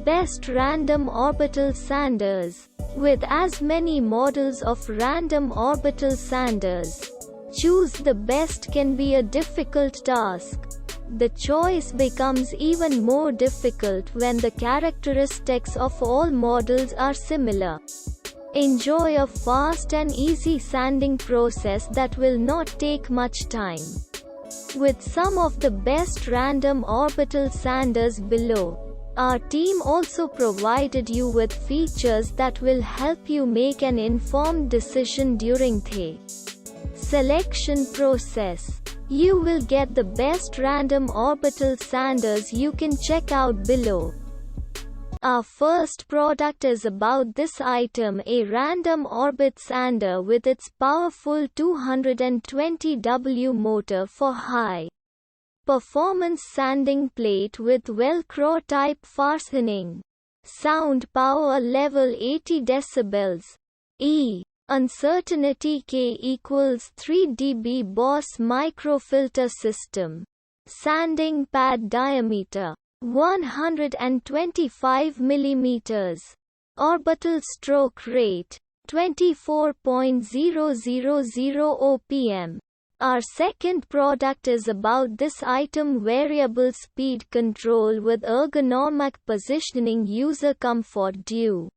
Best random orbital sanders. With as many models of random orbital sanders, choose the best can be a difficult task. The choice becomes even more difficult when the characteristics of all models are similar. Enjoy a fast and easy sanding process that will not take much time. With some of the best random orbital sanders below, our team also provided you with features that will help you make an informed decision during the selection process. You will get the best random orbital sanders you can check out below. Our first product is about this item, a random orbit sander with its powerful 220W motor for high performance sanding plate with Velcro type fastening. Sound power level 80 decibels. Uncertainty K equals 3 dB Boss microfilter system. Sanding pad diameter 125 mm. Orbital stroke rate 24.000 OPM. Our second product is about this item, variable speed control with ergonomic positioning, user comfort due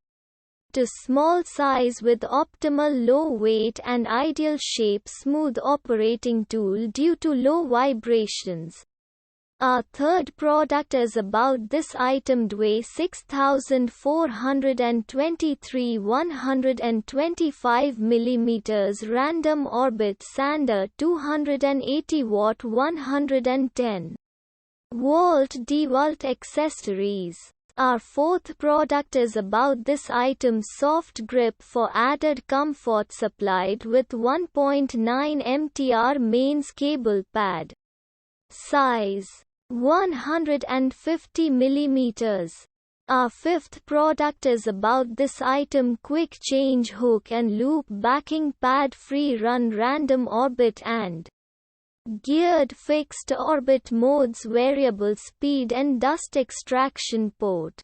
to small size with optimal low weight and ideal shape, smooth operating tool due to low vibrations. Our third product is about this item, DWE 6423 125 mm random orbit sander, 280 watt 110 volt DeWalt accessories. Our fourth product is about this item, soft grip for added comfort, supplied with 1.9 mtr mains cable pad. Size 150 mm. Our fifth product is about this item, quick change hook and loop backing pad, free run random orbit and geared fixed orbit modes, variable speed and dust extraction port.